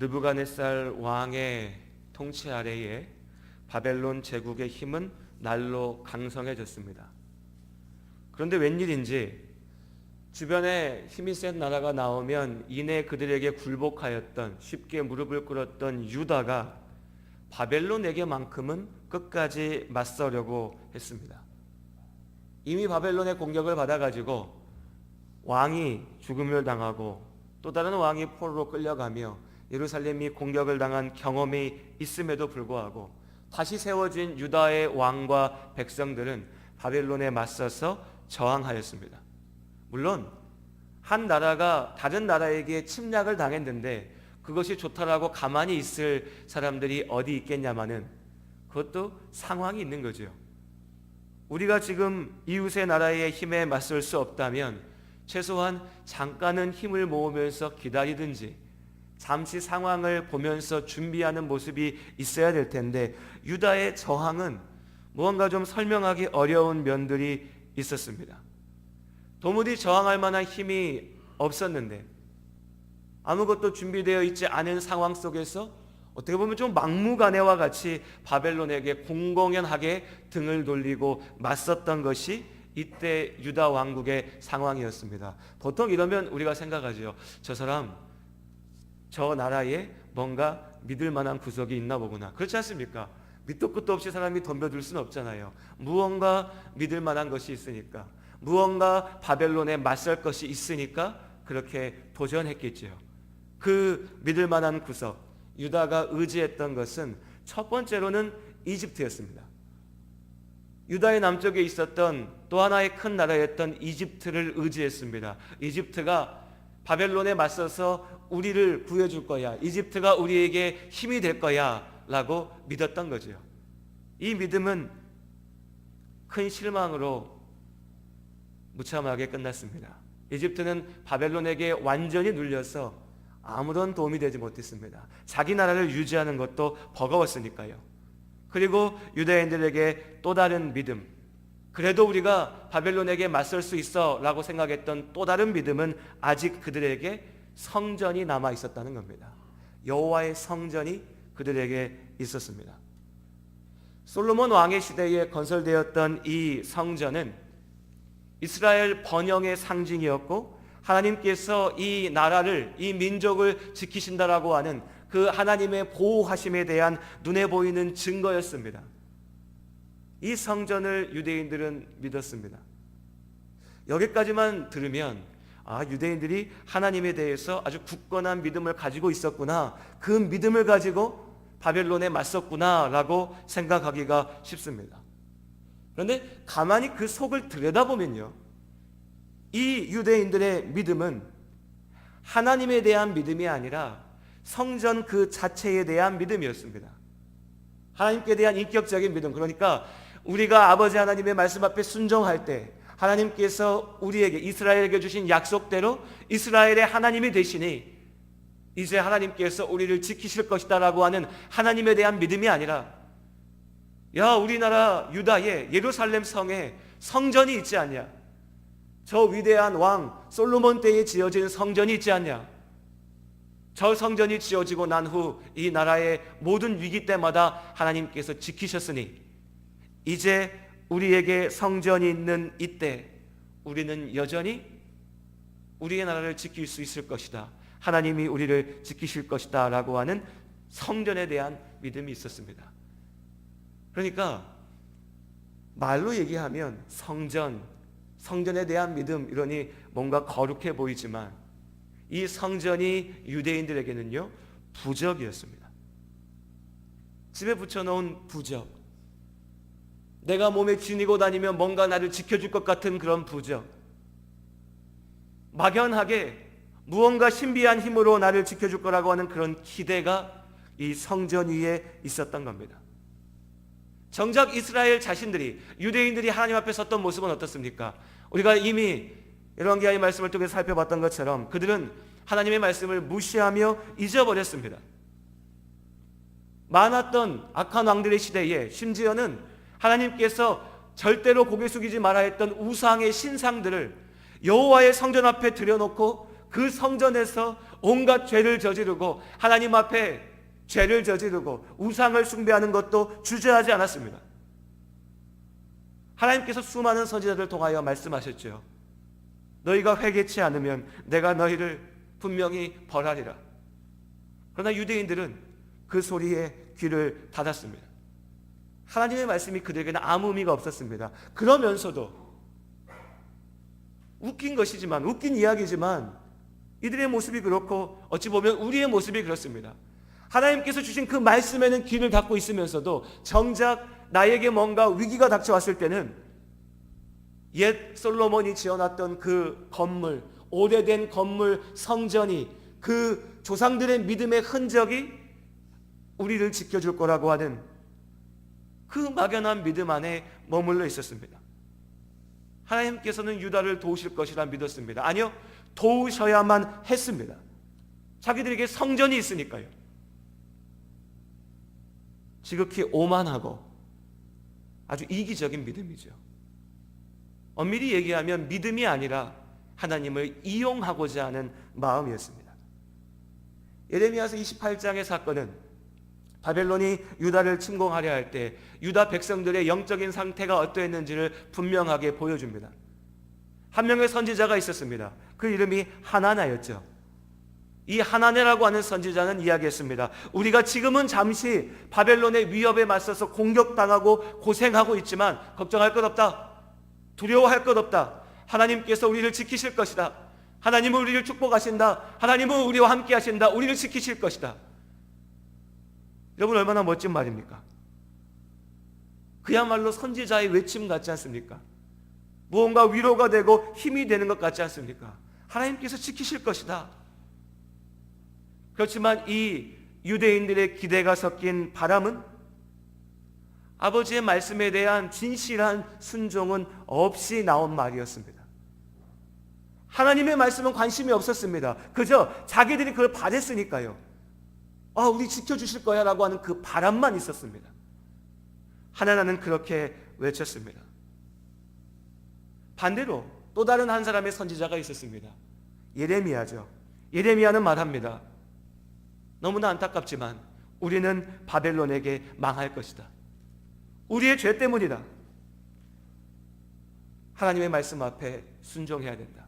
느부갓네살 왕의 통치 아래에 바벨론 제국의 힘은 날로 강성해졌습니다. 그런데 웬일인지 주변에 힘이 센 나라가 나오면 이내 그들에게 굴복하였던, 쉽게 무릎을 꿇었던 유다가 바벨론에게만큼은 끝까지 맞서려고 했습니다. 이미 바벨론의 공격을 받아가지고 왕이 죽음을 당하고 또 다른 왕이 포로로 끌려가며 예루살렘이 공격을 당한 경험이 있음에도 불구하고 다시 세워진 유다의 왕과 백성들은 바벨론에 맞서서 저항하였습니다. 물론 한 나라가 다른 나라에게 침략을 당했는데 그것이 좋다라고 가만히 있을 사람들이 어디 있겠냐마는 그것도 상황이 있는 거죠. 우리가 지금 이웃의 나라의 힘에 맞설 수 없다면 최소한 잠깐은 힘을 모으면서 기다리든지 잠시 상황을 보면서 준비하는 모습이 있어야 될 텐데 유다의 저항은 무언가 좀 설명하기 어려운 면들이 있었습니다. 도무지 저항할 만한 힘이 없었는데 아무것도 준비되어 있지 않은 상황 속에서 어떻게 보면 좀 막무가내와 같이 바벨론에게 공공연하게 등을 돌리고 맞섰던 것이 이때 유다 왕국의 상황이었습니다. 보통 이러면 우리가 생각하죠. 저 사람 저 나라에 뭔가 믿을 만한 구석이 있나 보구나. 그렇지 않습니까? 밑도 끝도 없이 사람이 덤벼들 수는 없잖아요. 무언가 믿을 만한 것이 있으니까, 무언가 바벨론에 맞설 것이 있으니까 그렇게 도전했겠죠. 그 믿을 만한 구석, 유다가 의지했던 것은 첫 번째로는 이집트였습니다. 유다의 남쪽에 있었던 또 하나의 큰 나라였던 이집트를 의지했습니다. 이집트가 바벨론에 맞서서 우리를 구해줄 거야, 이집트가 우리에게 힘이 될 거야 라고 믿었던 거죠. 이 믿음은 큰 실망으로 무참하게 끝났습니다. 이집트는 바벨론에게 완전히 눌려서 아무런 도움이 되지 못했습니다. 자기 나라를 유지하는 것도 버거웠으니까요. 그리고 유대인들에게 또 다른 믿음, 그래도 우리가 바벨론에게 맞설 수 있어 라고 생각했던 또 다른 믿음은 아직 그들에게 성전이 남아 있었다는 겁니다. 여호와의 성전이 그들에게 있었습니다. 솔로몬 왕의 시대에 건설되었던 이 성전은 이스라엘 번영의 상징이었고 하나님께서 이 나라를, 이 민족을 지키신다라고 하는 그 하나님의 보호하심에 대한 눈에 보이는 증거였습니다. 이 성전을 유대인들은 믿었습니다. 여기까지만 들으면 유대인들이 하나님에 대해서 아주 굳건한 믿음을 가지고 있었구나, 그 믿음을 가지고 바벨론에 맞섰구나 라고 생각하기가 쉽습니다. 그런데 가만히 그 속을 들여다보면요, 이 유대인들의 믿음은 하나님에 대한 믿음이 아니라 성전 그 자체에 대한 믿음이었습니다. 하나님께 대한 인격적인 믿음, 그러니까 우리가 아버지 하나님의 말씀 앞에 순종할 때 하나님께서 우리에게, 이스라엘에게 주신 약속대로 이스라엘의 하나님이 되시니 이제 하나님께서 우리를 지키실 것이다 라고 하는 하나님에 대한 믿음이 아니라, 야, 우리나라 유다의 예루살렘 성에 성전이 있지 않냐, 저 위대한 왕 솔로몬 때에 지어진 성전이 있지 않냐, 저 성전이 지어지고 난 후 이 나라의 모든 위기 때마다 하나님께서 지키셨으니 이제 우리에게 성전이 있는 이때 우리는 여전히 우리의 나라를 지킬 수 있을 것이다, 하나님이 우리를 지키실 것이다 라고 하는 성전에 대한 믿음이 있었습니다. 그러니까 말로 얘기하면 성전에 대한 믿음, 이러니 뭔가 거룩해 보이지만 이 성전이 유대인들에게는요 부적이었습니다. 집에 붙여놓은 부적, 내가 몸에 지니고 다니면 뭔가 나를 지켜줄 것 같은 그런 부적, 막연하게 무언가 신비한 힘으로 나를 지켜줄 거라고 하는 그런 기대가 이 성전 위에 있었던 겁니다. 정작 이스라엘 자신들이, 유대인들이 하나님 앞에 섰던 모습은 어떻습니까? 우리가 이미 열왕기하의 말씀을 통해 살펴봤던 것처럼 그들은 하나님의 말씀을 무시하며 잊어버렸습니다. 많았던 악한 왕들의 시대에 심지어는 하나님께서 절대로 고개 숙이지 말아야 했던 우상의 신상들을 여호와의 성전 앞에 들여놓고 그 성전에서 온갖 죄를 저지르고 하나님 앞에 죄를 저지르고 우상을 숭배하는 것도 주저하지 않았습니다. 하나님께서 수많은 선지자들을 통하여 말씀하셨죠. 너희가 회개치 않으면 내가 너희를 분명히 벌하리라. 그러나 유대인들은 그 소리에 귀를 닫았습니다. 하나님의 말씀이 그들에게는 아무 의미가 없었습니다. 그러면서도 웃긴 것이지만, 웃긴 이야기지만 이들의 모습이 그렇고 어찌 보면 우리의 모습이 그렇습니다. 하나님께서 주신 그 말씀에는 귀를 닫고 있으면서도 정작 나에게 뭔가 위기가 닥쳐왔을 때는 옛 솔로몬이 지어놨던 그 건물, 오래된 건물, 성전이, 그 조상들의 믿음의 흔적이 우리를 지켜줄 거라고 하는 그 막연한 믿음 안에 머물러 있었습니다. 하나님께서는 유다를 도우실 것이라 믿었습니다. 아니요, 도우셔야만 했습니다. 자기들에게 성전이 있으니까요. 지극히 오만하고 아주 이기적인 믿음이죠. 엄밀히 얘기하면 믿음이 아니라 하나님을 이용하고자 하는 마음이었습니다. 예레미야서 28장의 사건은 바벨론이 유다를 침공하려 할 때 유다 백성들의 영적인 상태가 어떠했는지를 분명하게 보여줍니다. 한 명의 선지자가 있었습니다. 그 이름이 하나나였죠. 이 하나네라고 하는 선지자는 이야기했습니다. 우리가 지금은 잠시 바벨론의 위협에 맞서서 공격당하고 고생하고 있지만 걱정할 것 없다. 두려워할 것 없다. 하나님께서 우리를 지키실 것이다. 하나님은 우리를 축복하신다. 하나님은 우리와 함께 하신다. 우리를 지키실 것이다. 여러분, 얼마나 멋진 말입니까? 그야말로 선지자의 외침 같지 않습니까? 무언가 위로가 되고 힘이 되는 것 같지 않습니까? 하나님께서 지키실 것이다. 그렇지만 이 유대인들의 기대가 섞인 바람은 아버지의 말씀에 대한 진실한 순종은 없이 나온 말이었습니다. 하나님의 말씀은 관심이 없었습니다. 그저 자기들이 그걸 바랬으니까요. 우리 지켜주실 거야 라고 하는 그 바람만 있었습니다. 하나나는 그렇게 외쳤습니다. 반대로 또 다른 한 사람의 선지자가 있었습니다. 예레미야죠. 예레미야는 말합니다. 너무나 안타깝지만 우리는 바벨론에게 망할 것이다. 우리의 죄 때문이다. 하나님의 말씀 앞에 순종해야 된다.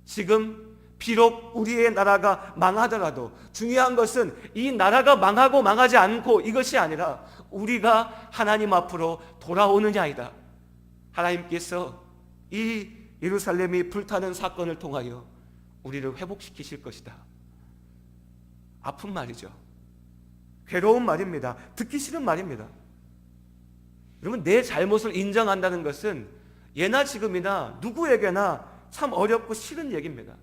지금 비록 우리의 나라가 망하더라도 중요한 것은 이 나라가 망하고 망하지 않고 이것이 아니라 우리가 하나님 앞으로 돌아오느냐이다. 하나님께서 이 예루살렘이 불타는 사건을 통하여 우리를 회복시키실 것이다. 아픈 말이죠. 괴로운 말입니다. 듣기 싫은 말입니다. 여러분, 내 잘못을 인정한다는 것은 예나 지금이나 누구에게나 참 어렵고 싫은 얘기입니다.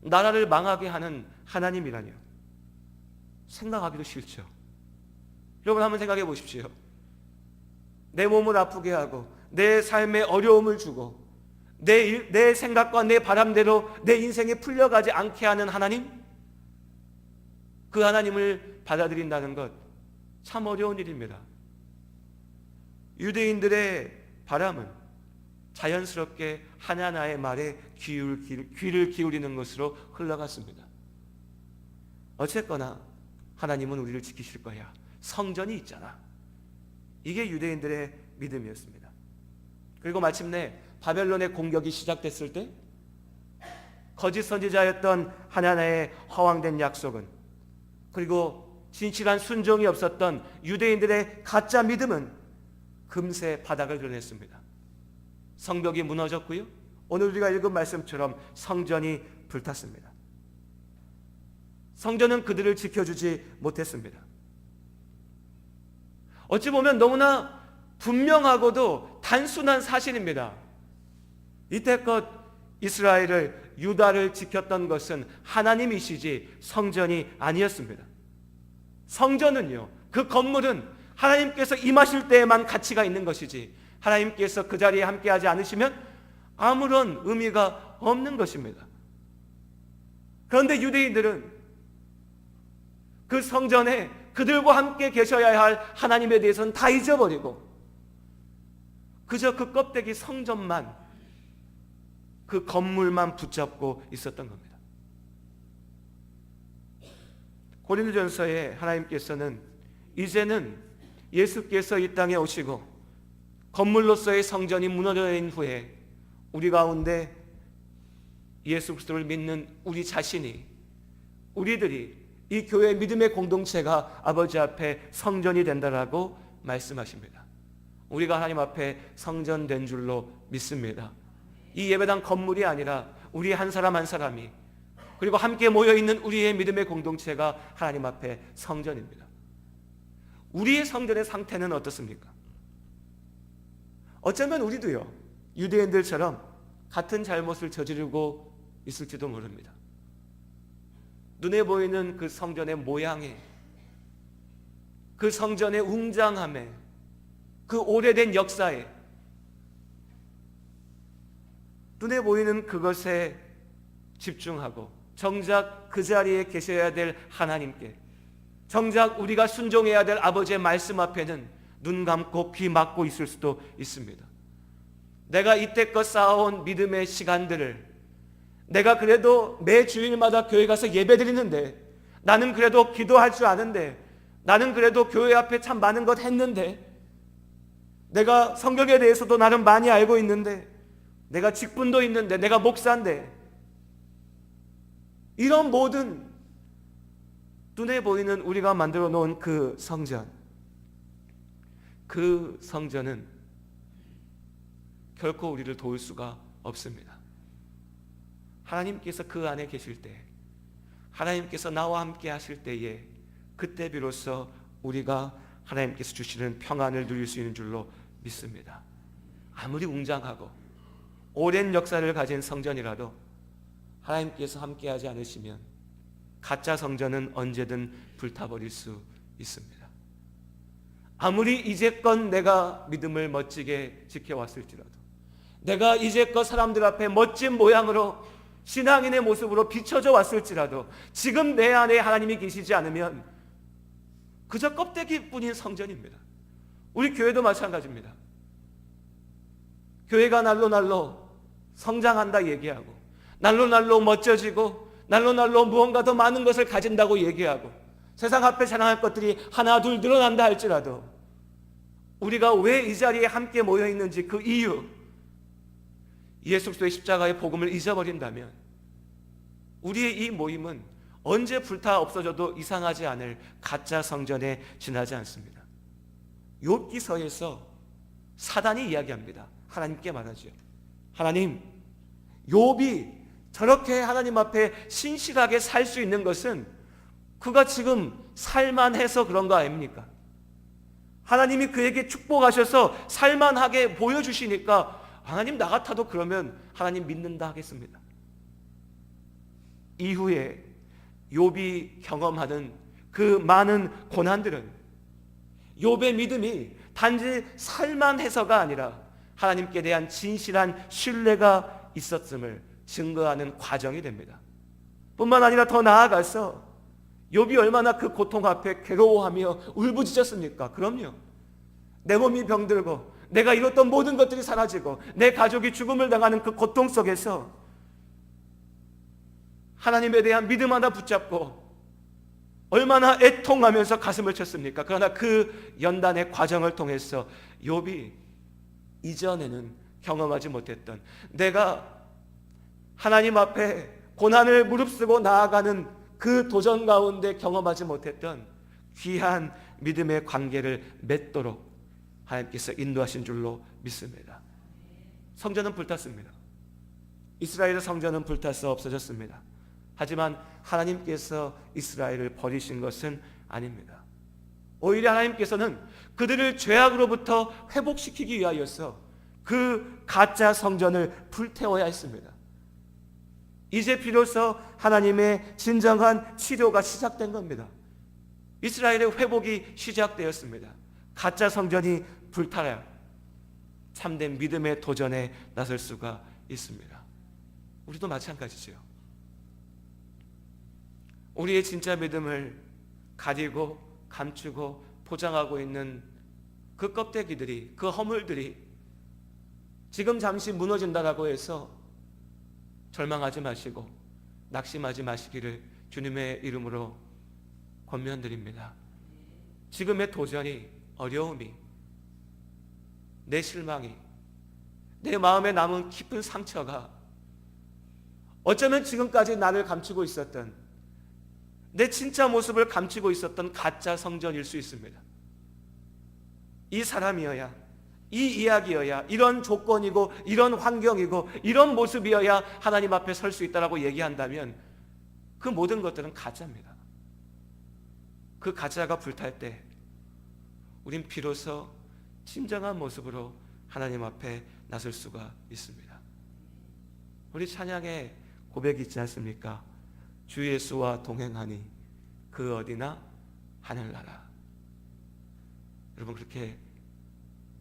나라를 망하게 하는 하나님이라뇨. 생각하기도 싫죠. 여러분, 한번 생각해 보십시오. 내 몸을 아프게 하고 내 삶에 어려움을 주고 내 생각과 내 바람대로 내 인생에 풀려가지 않게 하는 하나님, 그 하나님을 받아들인다는 것 참 어려운 일입니다. 유대인들의 바람은 자연스럽게 하나나의 말에 귀를 기울이는 것으로 흘러갔습니다. 어쨌거나 하나님은 우리를 지키실 거야. 성전이 있잖아. 이게 유대인들의 믿음이었습니다. 그리고 마침내 바벨론의 공격이 시작됐을 때 거짓 선지자였던 하나나의 허황된 약속은, 그리고 진실한 순종이 없었던 유대인들의 가짜 믿음은 금세 바닥을 드러냈습니다. 성벽이 무너졌고요. 오늘 우리가 읽은 말씀처럼 성전이 불탔습니다. 성전은 그들을 지켜주지 못했습니다. 어찌 보면 너무나 분명하고도 단순한 사실입니다. 이때껏 이스라엘을, 유다를 지켰던 것은 하나님이시지 성전이 아니었습니다. 성전은요, 그 건물은 하나님께서 임하실 때에만 가치가 있는 것이지 하나님께서 그 자리에 함께하지 않으시면 아무런 의미가 없는 것입니다. 그런데 유대인들은 그 성전에 그들과 함께 계셔야 할 하나님에 대해서는 다 잊어버리고 그저 그 껍데기 성전만, 그 건물만 붙잡고 있었던 겁니다. 고린도전서에 하나님께서는 이제는 예수께서 이 땅에 오시고 건물로서의 성전이 무너진 후에 우리 가운데 예수 그리스도를 믿는 우리 자신이, 우리들이 이 교회 믿음의 공동체가 아버지 앞에 성전이 된다라고 말씀하십니다. 우리가 하나님 앞에 성전된 줄로 믿습니다. 이 예배당 건물이 아니라 우리 한 사람 한 사람이, 그리고 함께 모여있는 우리의 믿음의 공동체가 하나님 앞에 성전입니다. 우리의 성전의 상태는 어떻습니까? 어쩌면 우리도요, 유대인들처럼 같은 잘못을 저지르고 있을지도 모릅니다. 눈에 보이는 그 성전의 모양에, 그 성전의 웅장함에, 그 오래된 역사에, 눈에 보이는 그것에 집중하고 정작 그 자리에 계셔야 될 하나님께, 정작 우리가 순종해야 될 아버지의 말씀 앞에는 눈 감고 귀 막고 있을 수도 있습니다. 내가 이때껏 쌓아온 믿음의 시간들을, 내가 그래도 매 주일마다 교회 가서 예배 드리는데, 나는 그래도 기도할 줄 아는데, 나는 그래도 교회 앞에 참 많은 것 했는데, 내가 성경에 대해서도 나름 많이 알고 있는데, 내가 직분도 있는데, 내가 목사인데, 이런 모든 눈에 보이는 우리가 만들어 놓은 그 성전, 그 성전은 결코 우리를 도울 수가 없습니다. 하나님께서 그 안에 계실 때, 하나님께서 나와 함께 하실 때에, 그때 비로소 우리가 하나님께서 주시는 평안을 누릴 수 있는 줄로 믿습니다. 아무리 웅장하고 오랜 역사를 가진 성전이라도 하나님께서 함께하지 않으시면 가짜 성전은 언제든 불타버릴 수 있습니다. 아무리 이제껏 내가 믿음을 멋지게 지켜왔을지라도, 내가 이제껏 사람들 앞에 멋진 모양으로 신앙인의 모습으로 비춰져 왔을지라도, 지금 내 안에 하나님이 계시지 않으면 그저 껍데기뿐인 성전입니다. 우리 교회도 마찬가지입니다. 교회가 날로 날로 성장한다 얘기하고, 날로 날로 멋져지고, 날로 날로 무언가 더 많은 것을 가진다고 얘기하고, 세상 앞에 자랑할 것들이 하나 둘 늘어난다 할지라도, 우리가 왜 이 자리에 함께 모여 있는지 그 이유, 예수 그리스도의 십자가의 복음을 잊어버린다면 우리의 이 모임은 언제 불타 없어져도 이상하지 않을 가짜 성전에 지나지 않습니다. 욥기서에서 사단이 이야기합니다. 하나님께 말하죠. 하나님, 욥이 저렇게 하나님 앞에 신실하게 살 수 있는 것은 그가 지금 살만해서 그런 거 아닙니까? 하나님이 그에게 축복하셔서 살만하게 보여주시니까 하나님 나 같아도 그러면 하나님 믿는다 하겠습니다. 이후에 욥이 경험하는 그 많은 고난들은 욥의 믿음이 단지 살만해서가 아니라 하나님께 대한 진실한 신뢰가 있었음을 증거하는 과정이 됩니다. 뿐만 아니라 더 나아가서 욥이 얼마나 그 고통 앞에 괴로워하며 울부짖었습니까? 그럼요. 내 몸이 병들고 내가 이뤘던 모든 것들이 사라지고 내 가족이 죽음을 당하는 그 고통 속에서 하나님에 대한 믿음 하나 붙잡고 얼마나 애통하면서 가슴을 쳤습니까? 그러나 그 연단의 과정을 통해서 욥이 이전에는 경험하지 못했던, 내가 하나님 앞에 고난을 무릅쓰고 나아가는 그 도전 가운데 경험하지 못했던 귀한 믿음의 관계를 맺도록 하나님께서 인도하신 줄로 믿습니다. 성전은 불탔습니다. 이스라엘의 성전은 불타서 없어졌습니다. 하지만 하나님께서 이스라엘을 버리신 것은 아닙니다. 오히려 하나님께서는 그들을 죄악으로부터 회복시키기 위하여서 그 가짜 성전을 불태워야 했습니다. 이제 비로소 하나님의 진정한 치료가 시작된 겁니다. 이스라엘의 회복이 시작되었습니다. 가짜 성전이 불타야 참된 믿음의 도전에 나설 수가 있습니다. 우리도 마찬가지죠. 우리의 진짜 믿음을 가리고 감추고 포장하고 있는 그 껍데기들이, 그 허물들이 지금 잠시 무너진다라고 해서 절망하지 마시고 낙심하지 마시기를 주님의 이름으로 권면드립니다. 지금의 도전이, 어려움이, 내 실망이, 내 마음에 남은 깊은 상처가 어쩌면 지금까지 나를 감추고 있었던, 내 진짜 모습을 감추고 있었던 가짜 성전일 수 있습니다. 이 사람이어야, 이 이야기여야, 이런 조건이고 이런 환경이고 이런 모습이어야 하나님 앞에 설 수 있다라고 얘기한다면 그 모든 것들은 가짜입니다. 그 가짜가 불탈 때 우린 비로소 진정한 모습으로 하나님 앞에 나설 수가 있습니다. 우리 찬양에 고백이 있지 않습니까? 주 예수와 동행하니 그 어디나 하늘나라. 여러분, 그렇게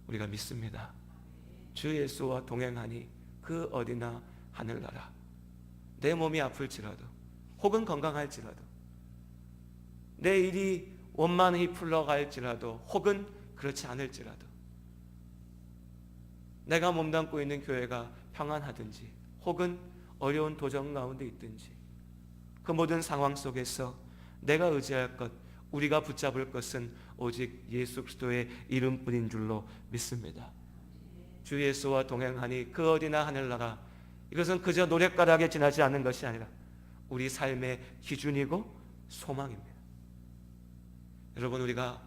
우리가 믿습니다. 주 예수와 동행하니 그 어디나 하늘나라. 내 몸이 아플지라도, 혹은 건강할지라도, 내 일이 원만히 풀러갈지라도, 혹은 그렇지 않을지라도, 내가 몸담고 있는 교회가 평안하든지 혹은 어려운 도전 가운데 있든지, 그 모든 상황 속에서 내가 의지할 것, 우리가 붙잡을 것은 오직 예수 그리스도의 이름뿐인 줄로 믿습니다. 주 예수와 동행하니 그 어디나 하늘나라. 이것은 그저 노랫가락에 지나지 않는 것이 아니라 우리 삶의 기준이고 소망입니다. 여러분, 우리가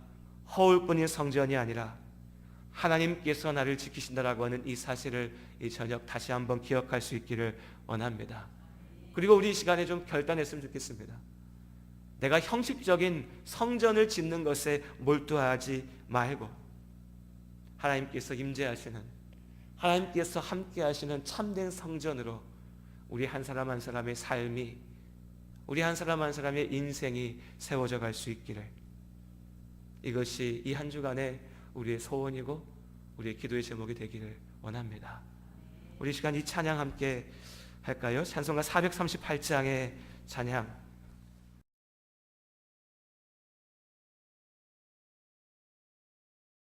허울뿐인 성전이 아니라 하나님께서 나를 지키신다라고 하는 이 사실을 이 저녁 다시 한번 기억할 수 있기를 원합니다. 그리고 우리 이 시간에 좀 결단했으면 좋겠습니다. 내가 형식적인 성전을 짓는 것에 몰두하지 말고 하나님께서 임재하시는, 하나님께서 함께 하시는 참된 성전으로 우리 한 사람 한 사람의 삶이, 우리 한 사람 한 사람의 인생이 세워져 갈 수 있기를, 이것이 이 한 주간의 우리의 소원이고 우리의 기도의 제목이 되기를 원합니다. 우리 시간 이 찬양 함께 할까요? 찬송가 438장의 찬양